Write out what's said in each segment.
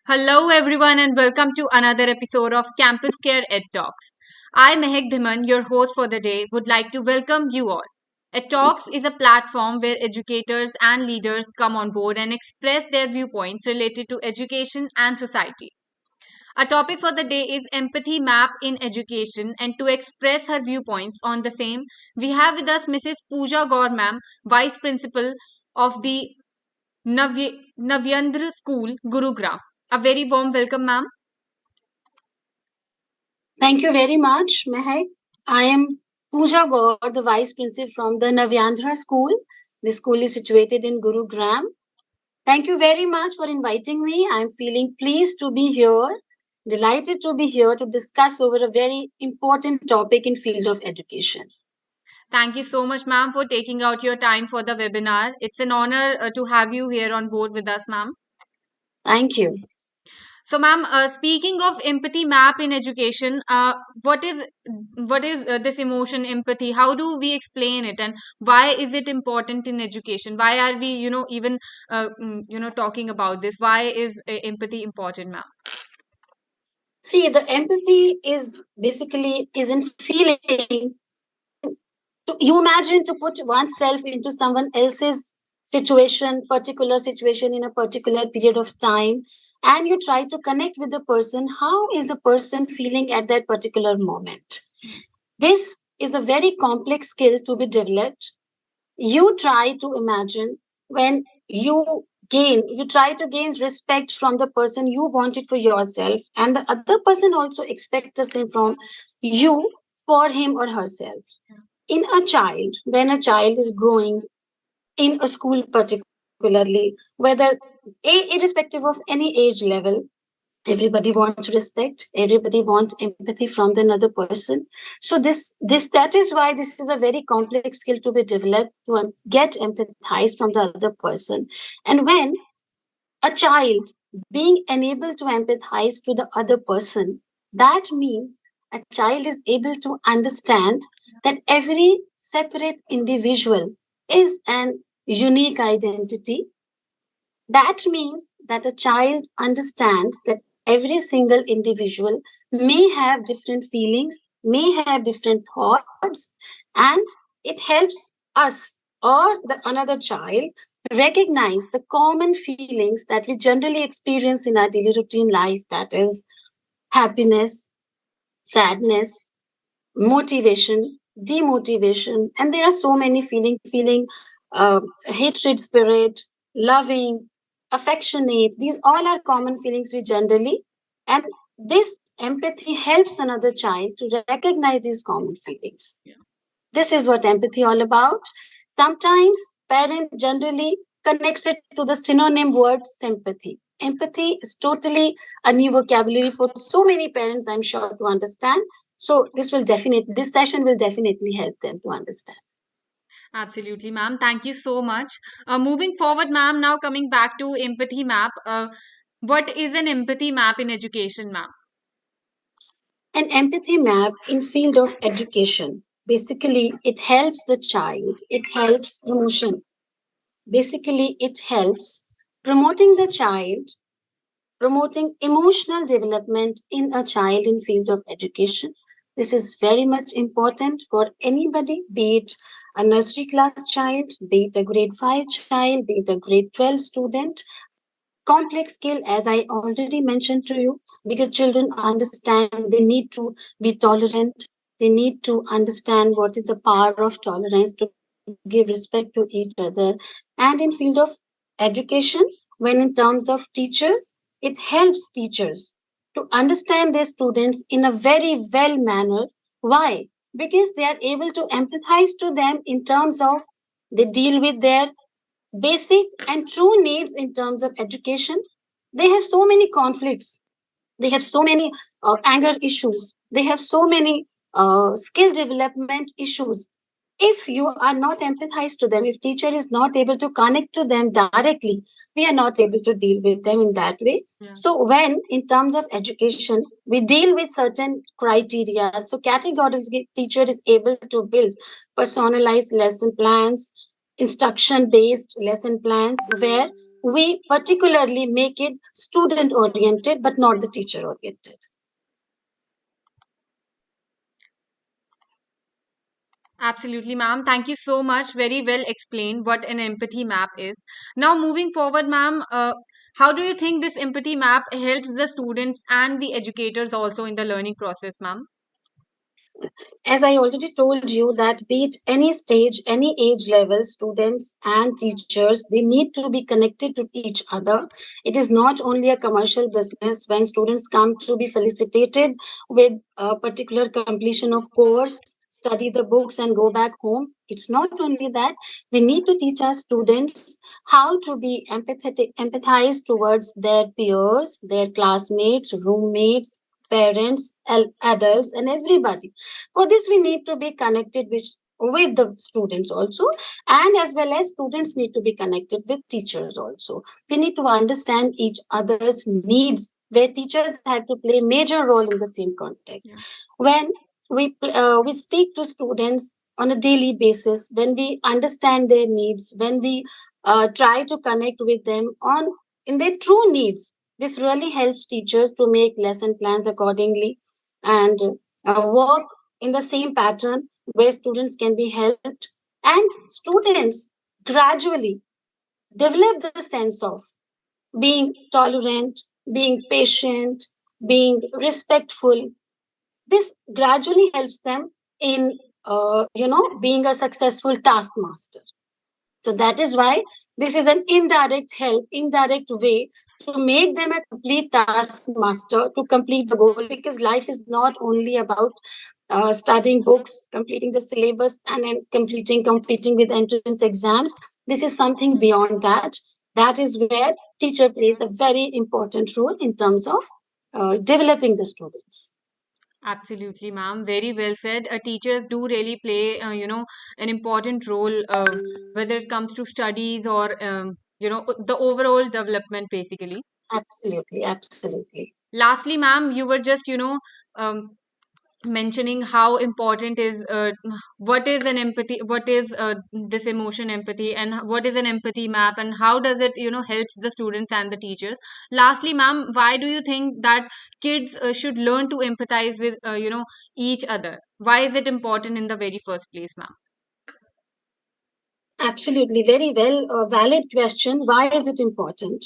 Hello, everyone, and welcome to another episode of Campus Care Ed Talks. I, Mehek Dhiman, your host for the day, would like to welcome you all. Ed Talks is a platform where educators and leaders come on board and express their viewpoints related to education and society. Our topic for the day is empathy map in education, and to express her viewpoints on the same, we have with us Mrs. Pooja Gaur, ma'am, Vice Principal of the Navyandra School, Gurugram. A very warm welcome, ma'am. Thank you very much, Mehak. I am Pooja Gaur, the Vice Principal from the Navyandra School. The school is situated in Gurugram. Thank you very much for inviting me. I'm feeling pleased to be here, delighted to be here to discuss over a very important topic in field of education. Thank you so much, ma'am, for taking out your time for the webinar. It's an honor to have you here on board with us, ma'am. Thank you. So, ma'am, speaking of empathy map in education, what is this emotion empathy? How do we explain it, and why is it important in education? Why are we, even talking about this? Why is empathy important, ma'am? See, the empathy is basically isn't feeling you imagine to put oneself into someone else's particular situation in a particular period of time, and you try to connect with the person. How is the person feeling at that particular moment? This is a very complex skill to be developed. You try to imagine when you try to gain respect from the person you want it for yourself, and the other person also expects the same from you for him or herself. In a child, when a child is growing in a school particularly, whether irrespective of any age level, everybody wants respect, everybody wants empathy from the another person. So this that is why this is a very complex skill to be developed, to get empathize from the other person. And when a child being unable to empathize to the other person, that means a child is able to understand that every separate individual is an unique identity. That means that a child understands that every single individual may have different feelings, may have different thoughts, and it helps us or the another child recognize the common feelings that we generally experience in our daily routine life, that is happiness, sadness, motivation, demotivation, and there are so many feeling, hatred spirit, loving, affectionate. These all are common feelings we generally, and this empathy helps another child to recognize these common feelings. This is what empathy all about. Sometimes parent generally connects it to the synonym word sympathy. Empathy is totally a new vocabulary for so many parents, I'm sure, to understand. So this session will definitely help them to understand. Absolutely, ma'am. Thank you so much. Moving forward, ma'am, now coming back to empathy map. What is an empathy map in education, ma'am? An empathy map in field of education. Basically, it helps the child. It helps promotion. Basically, it helps promoting the child, promoting emotional development in a child in field of education. This is very much important for anybody, be it a nursery class child, be it a grade 5 child, be it a grade 12 student. Complex skill, as I already mentioned to you, because children understand they need to be tolerant, they need to understand what is the power of tolerance, to give respect to each other. And in field of education, when in terms of teachers, it helps teachers to understand their students in a very well manner. Why? Because they are able to empathize to them in terms of they deal with their basic and true needs in terms of education. They have so many conflicts, they have so many anger issues, they have so many skill development issues. If you are not empathized to them, if teacher is not able to connect to them directly, we are not able to deal with them in that way. Yeah. So when in terms of education we deal with certain criteria, so categorically teacher is able to build personalized lesson plans, instruction based lesson plans, where we particularly make it student oriented but not the teacher oriented. Absolutely, ma'am. Thank you so much. Very well explained what an empathy map is. Now, moving forward, ma'am, how do you think this empathy map helps the students and the educators also in the learning process, ma'am? As I already told you, that be it any stage, any age level, students and teachers, they need to be connected to each other. It is not only a commercial business when students come to be felicitated with a particular completion of course, study the books and go back home. It's not only that. We need to teach our students how to be empathetic, empathize towards their peers, their classmates, roommates, parents, adults, and everybody. For this, we need to be connected with the students also, and as well as students need to be connected with teachers also. We need to understand each other's needs, where teachers have to play major role in the same context. Yeah. When we speak to students on a daily basis, when we understand their needs, when we try to connect with them on in their true needs, this really helps teachers to make lesson plans accordingly and work in the same pattern where students can be helped, and students gradually develop the sense of being tolerant, being patient, being respectful. This gradually helps them in being a successful taskmaster. So that is why this is an indirect help, indirect way to make them a complete taskmaster to complete the goal, because life is not only about studying books, completing the syllabus, and then competing with entrance exams. This is something beyond that. That is where teacher plays a very important role in terms of developing the students. Absolutely, ma'am. Very well said. Teachers do really play, an important role, whether it comes to studies or, the overall development, basically. Absolutely, absolutely. Lastly, ma'am, you were just, mentioning how important is what is this emotion empathy, and what is an empathy map, and how does it helps the students and the teachers. Lastly, ma'am, why do you think that kids should learn to empathize with each other? Why is it important in the very first place, ma'am? Absolutely, very well. A valid question. Why is it important?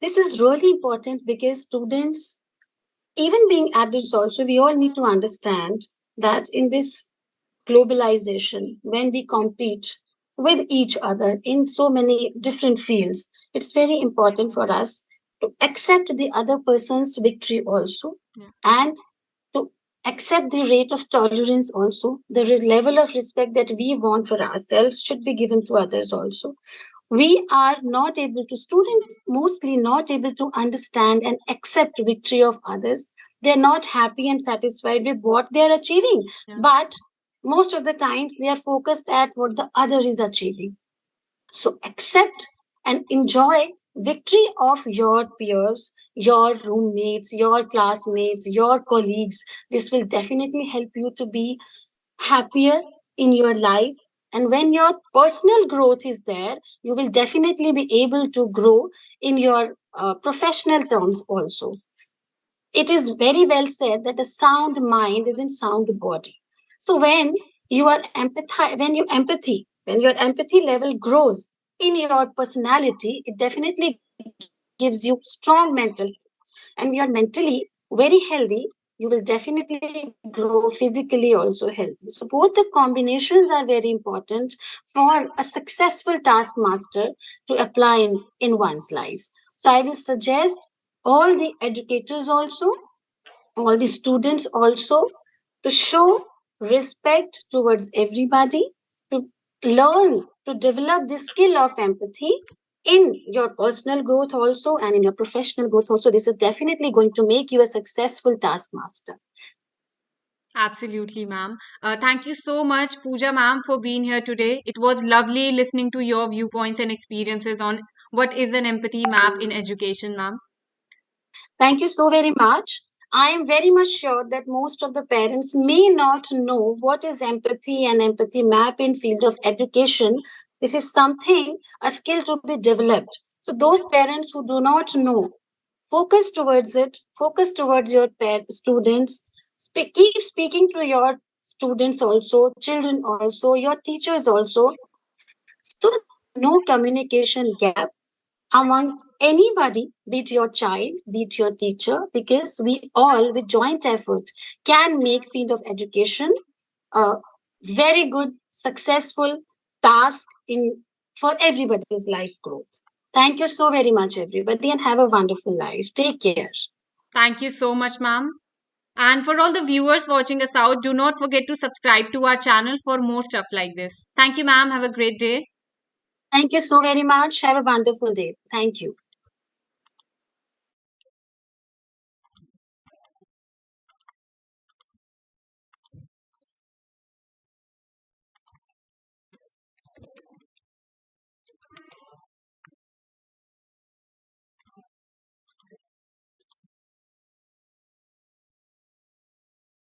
This is really important because students, even being adults, also, we all need to understand that in this globalization, when we compete with each other in so many different fields, it's very important for us to accept the other person's victory also, Yeah. and to accept the rate of tolerance also. The level of respect that we want for ourselves should be given to others also. We are not able to, students mostly not able to understand and accept victory of others. They're not happy and satisfied with what they're achieving, Yeah. but most of the times they are focused at what the other is achieving. So accept and enjoy victory of your peers, your roommates, your classmates, your colleagues. This will definitely help you to be happier in your life. And when your personal growth is there, you will definitely be able to grow in your professional terms also. It is very well said that a sound mind is in sound body. So when your empathy level grows in your personality, it definitely gives you strong mental health. And when you are mentally very healthy, you will definitely grow physically also healthy. So both the combinations are very important for a successful taskmaster to apply in one's life. So I will suggest all the educators also, all the students also, to show respect towards everybody, to learn to develop the skill of empathy in your personal growth also and in your professional growth also. This is definitely going to make you a successful taskmaster. Absolutely, ma'am. Thank you so much, Pooja ma'am, for being here today. It was lovely listening to your viewpoints and experiences on what is an empathy map in education, ma'am. Thank you so very much. I am very much sure that most of the parents may not know what is empathy and empathy map in field of education. This is something, a skill to be developed. So those parents who do not know, focus towards it, focus towards your students. Keep speaking to your students also, children also, your teachers also. So no communication gap amongst anybody, be it your child, be it your teacher, because we all, with joint effort, can make field of education a very good, successful task in for everybody's life growth. Thank you so very much, everybody, and have a wonderful life. Take care. Thank you so much, ma'am. And for all the viewers watching us out, do not forget to subscribe to our channel for more stuff like this. Thank you, ma'am. Have a great day. Thank you so very much. Have a wonderful day. Thank you.